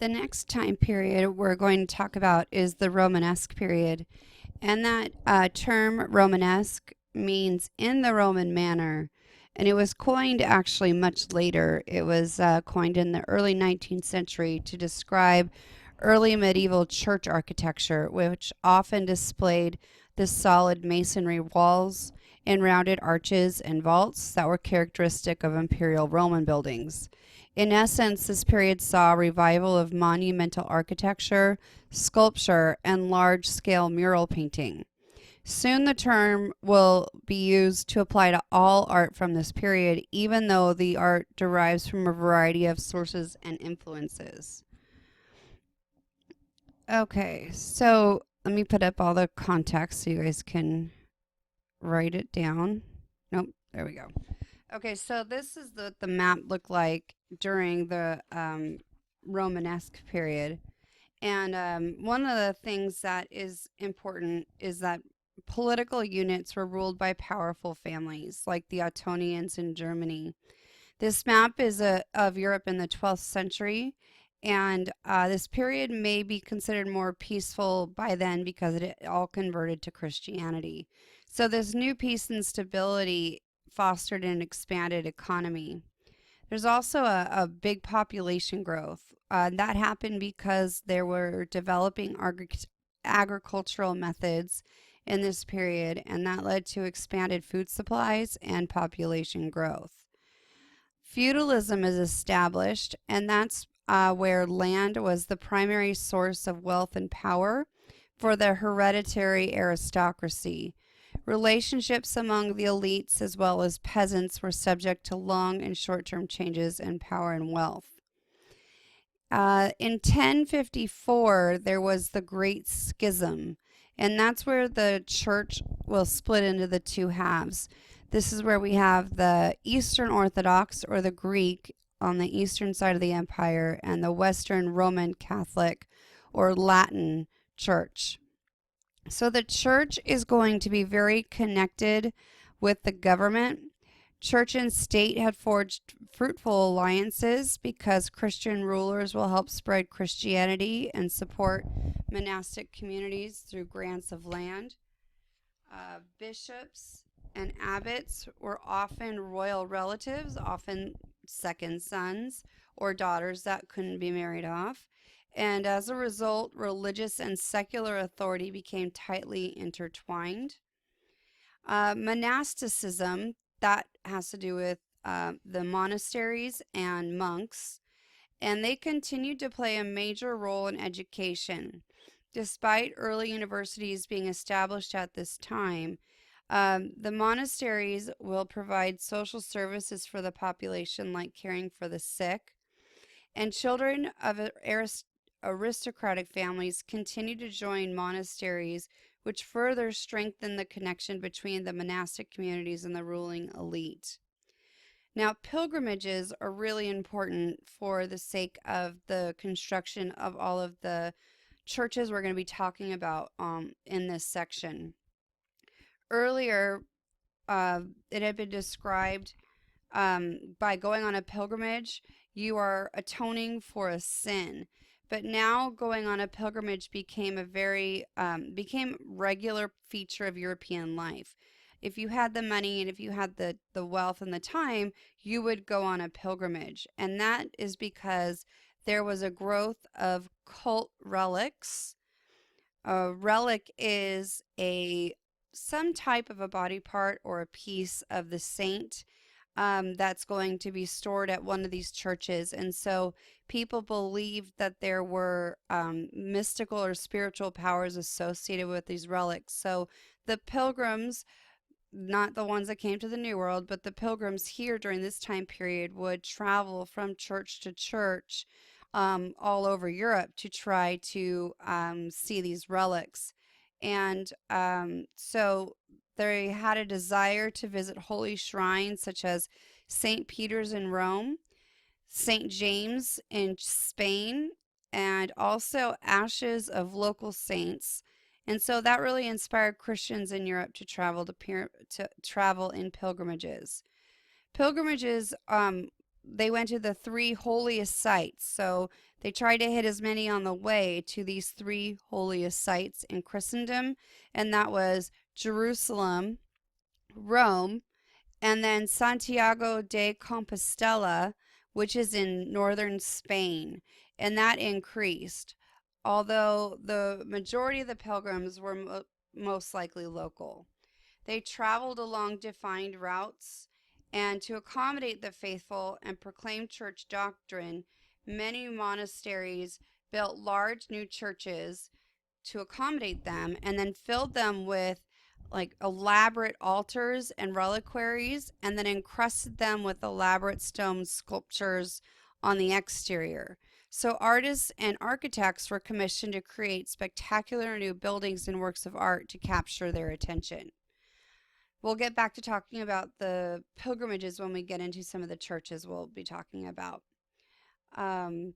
The next time period we're going to talk about is the Romanesque period. And that term Romanesque means in the Roman manner. And it was coined actually much later. It was coined in the early 19th century to describe early medieval church architecture, which often displayed the solid masonry walls and rounded arches and vaults that were characteristic of imperial Roman buildings. In essence, this period saw a revival of monumental architecture, sculpture, and large scale mural painting. Soon the term will be used to apply to all art from this period, even though the art derives from a variety of sources and influences. Okay, so let me put up all the context so you guys can write it down. Nope, there we go. Okay, so this is the map looked like during the Romanesque period. And one of the things that is important is that political units were ruled by powerful families, like the Ottonians in Germany. This map is of Europe in the 12th century, and this period may be considered more peaceful by then because it all converted to Christianity. So, this new peace and stability fostered an expanded economy. There's also a big population growth. That happened because there were developing agricultural methods in this period, and that led to expanded food supplies and population growth. Feudalism is established, and that's where land was the primary source of wealth and power for the hereditary aristocracy. Relationships among the elites as well as peasants were subject to long and short term changes in power and wealth. In 1054, there was the Great Schism, and that's where the church will split into the two halves. This is where we have the Eastern Orthodox or the Greek on the eastern side of the empire and the Western Roman Catholic or Latin church. So the church is going to be very connected with the government. Church and state had forged fruitful alliances because Christian rulers will help spread Christianity and support monastic communities through grants of land. Bishops and abbots were often royal relatives, often second sons or daughters that couldn't be married off. And as a result, religious and secular authority became tightly intertwined. Monasticism, that has to do with the monasteries and monks, and they continued to play a major role in education. Despite early universities being established at this time, the monasteries will provide social services for the population, like caring for the sick, and children of aristocratic families continue to join monasteries, which further strengthen the connection between the monastic communities and the ruling elite. Now, pilgrimages are really important for the sake of the construction of all of the churches we're going to be talking about in this section. Earlier, it had been described by going on a pilgrimage, you are atoning for a sin. But now going on a pilgrimage became became regular feature of European life. If you had the money and if you had the wealth and the time, you would go on a pilgrimage. And that is because there was a growth of cult relics. A relic is some type of a body part or a piece of the saint that's going to be stored at one of these churches. And so people believed that there were mystical or spiritual powers associated with these relics. So the pilgrims, not the ones that came to the New World, but the pilgrims here during this time period would travel from church to church all over Europe to try to see these relics. And so they had a desire to visit holy shrines such as St. Peter's in Rome, St. James in Spain, and also ashes of local saints. And so that really inspired Christians in Europe to travel in pilgrimages. Pilgrimages, they went to the three holiest sites. So They tried to hit as many on the way to these three holiest sites in Christendom, and that was Jerusalem, Rome, and then Santiago de Compostela, which is in northern Spain, and that increased, although the majority of the pilgrims were most likely local. They traveled along defined routes, and to accommodate the faithful and proclaim church doctrine, many monasteries built large new churches to accommodate them and then filled them with like elaborate altars and reliquaries and then encrusted them with elaborate stone sculptures on the exterior. So artists and architects were commissioned to create spectacular new buildings and works of art to capture their attention. We'll get back to talking about the pilgrimages when we get into some of the churches we'll be talking about. Um,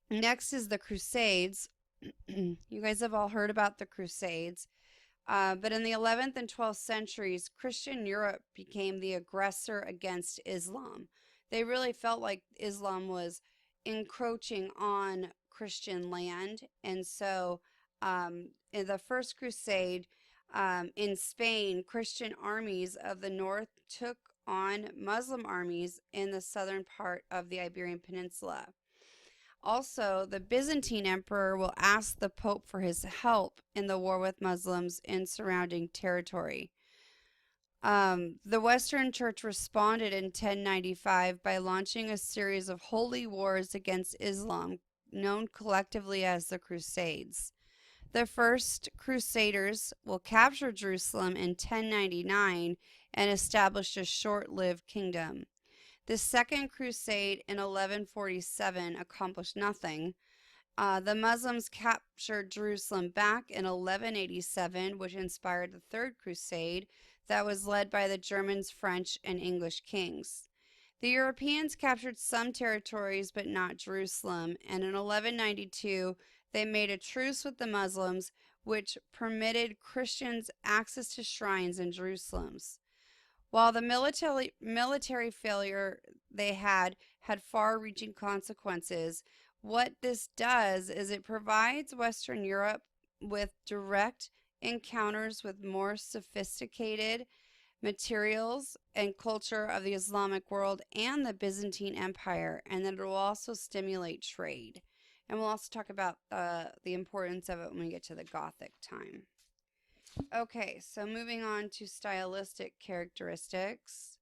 Next is the Crusades. You guys have all heard about the Crusades. But in the 11th and 12th centuries, Christian Europe became the aggressor against Islam. They really felt like Islam was encroaching on Christian land. And so in the First Crusade in Spain, Christian armies of the north took on Muslim armies in the southern part of the Iberian Peninsula. Also, the Byzantine emperor will ask the Pope for his help in the war with Muslims in surrounding territory. The Western Church responded in 1095 by launching a series of holy wars against Islam, known collectively as the Crusades. The first Crusaders will capture Jerusalem in 1099 and establish a short-lived kingdom. The Second Crusade in 1147 accomplished nothing. The Muslims captured Jerusalem back in 1187, which inspired the Third Crusade that was led by the Germans, French, and English kings. The Europeans captured some territories but not Jerusalem, and in 1192 they made a truce with the Muslims, which permitted Christians access to shrines in Jerusalem. While the military failure they had far-reaching consequences, what this does is it provides Western Europe with direct encounters with more sophisticated materials and culture of the Islamic world and the Byzantine Empire, and that it will also stimulate trade. And we'll also talk about the importance of it when we get to the Gothic time. Okay, so moving on to stylistic characteristics.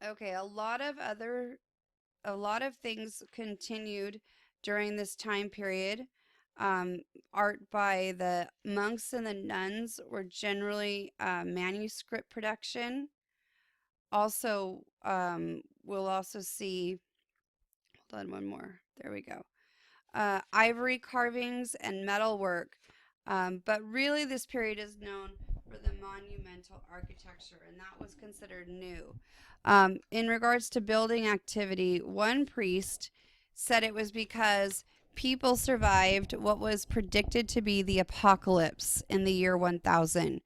Okay, a lot of things continued during this time period. Art by the monks and the nuns were generally manuscript production. Also, we'll also see, hold on one more, there we go. Ivory carvings and metalwork. But really, this period is known for the monumental architecture, and that was considered new. In regards to building activity, one priest said it was because people survived what was predicted to be the apocalypse in the year 1000.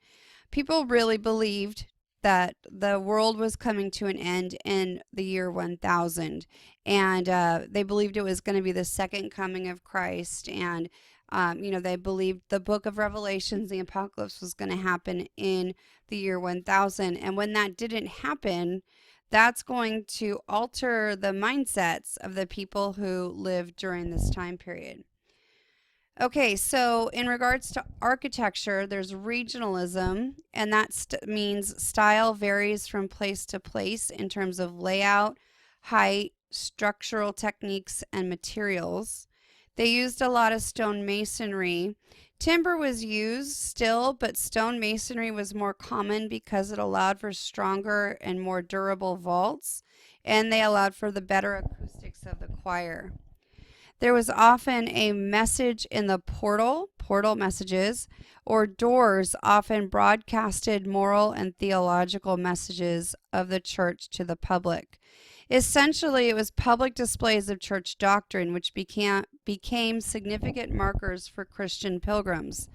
People really believed that the world was coming to an end in the year 1000, and they believed it was going to be the second coming of Christ, and they believed the book of Revelations, the apocalypse, was going to happen in the year 1000. And when that didn't happen, that's going to alter the mindsets of the people who lived during this time period. Okay, so in regards to architecture, there's regionalism, and that means style varies from place to place in terms of layout, height, structural techniques, and materials. They used a lot of stone masonry. Timber was used still, but stone masonry was more common because it allowed for stronger and more durable vaults, and they allowed for the better acoustics of the choir. There was often a message in the portal messages, or doors often broadcasted moral and theological messages of the church to the public. Essentially, it was public displays of church doctrine which became significant markers for Christian pilgrims.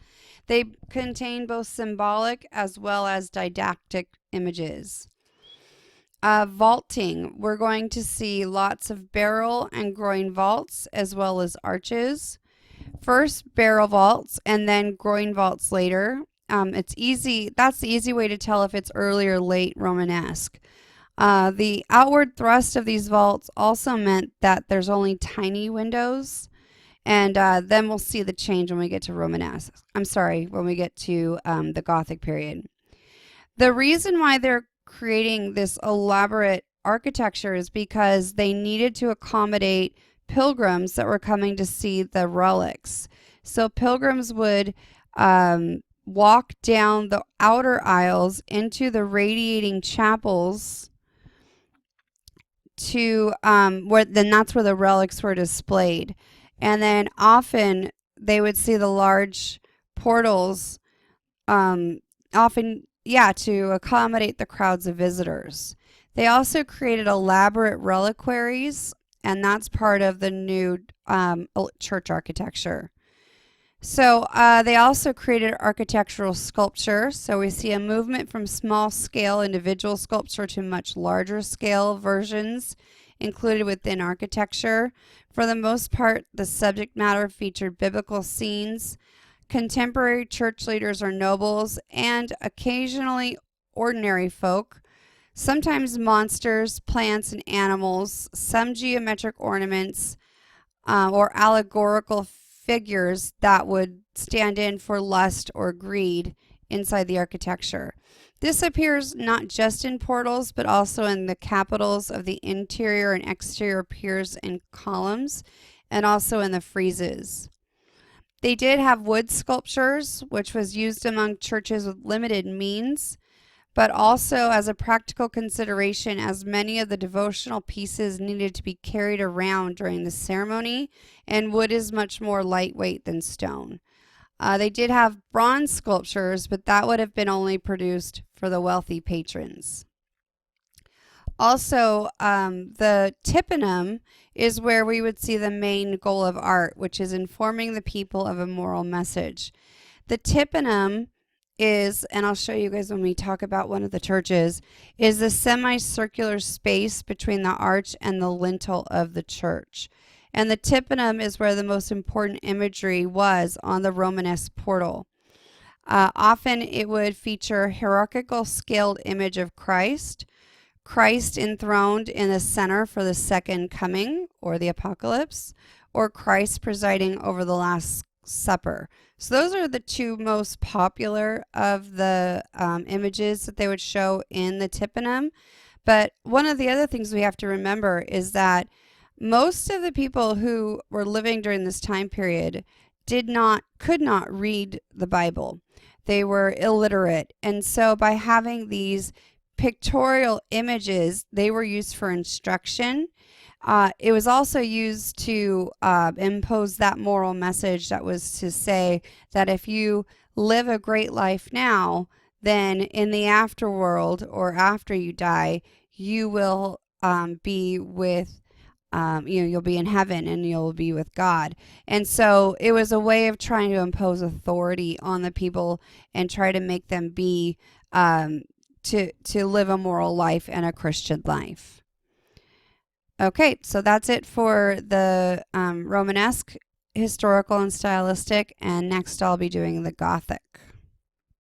They contained both symbolic as well as didactic images. Vaulting. We're going to see lots of barrel and groin vaults as well as arches. First barrel vaults and then groin vaults later. It's easy. That's the easy way to tell if it's early or late Romanesque. The outward thrust of these vaults also meant that there's only tiny windows. And then we'll see the change when we get to Romanesque. I'm sorry, when we get to the Gothic period. The reason why they're creating this elaborate architecture is because they needed to accommodate pilgrims that were coming to see the relics. So pilgrims would walk down the outer aisles into the radiating chapels to where then that's where the relics were displayed. And then often they would see the large portals often to accommodate the crowds of visitors. They also created elaborate reliquaries, and that's part of the new church architecture. So they also created architectural sculpture. So we see a movement from small scale individual sculpture to much larger scale versions included within architecture. For the most part, the subject matter featured biblical scenes, contemporary church leaders or nobles, and occasionally ordinary folk, sometimes monsters, plants, and animals, some geometric ornaments, or allegorical figures that would stand in for lust or greed inside the architecture. This appears not just in portals, but also in the capitals of the interior and exterior piers and columns, and also in the friezes. They did have wood sculptures, which was used among churches with limited means, but also as a practical consideration, as many of the devotional pieces needed to be carried around during the ceremony, and wood is much more lightweight than stone. They did have bronze sculptures, but that would have been only produced for the wealthy patrons. Also, the tympanum is where we would see the main goal of art, which is informing the people of a moral message. The tympanum is, and I'll show you guys when we talk about one of the churches, is the semicircular space between the arch and the lintel of the church. And the tympanum is where the most important imagery was on the Romanesque portal. Often it would feature a hierarchical scaled image of Christ enthroned in the center for the second coming or the apocalypse, or Christ presiding over the Last Supper. So those are the two most popular of the images that they would show in the tympanum. But one of the other things we have to remember is that most of the people who were living during this time period could not read the Bible. They were illiterate. And so by having these pictorial images, they were used for instruction. It was also used to impose that moral message that was to say that if you live a great life now, then in the afterworld or after you die, you will be with you'll be in heaven and you'll be with God. And so it was a way of trying to impose authority on the people and try to make them be to live a moral life and a Christian life. Okay, so that's it for the Romanesque, historical and stylistic, and next I'll be doing the Gothic.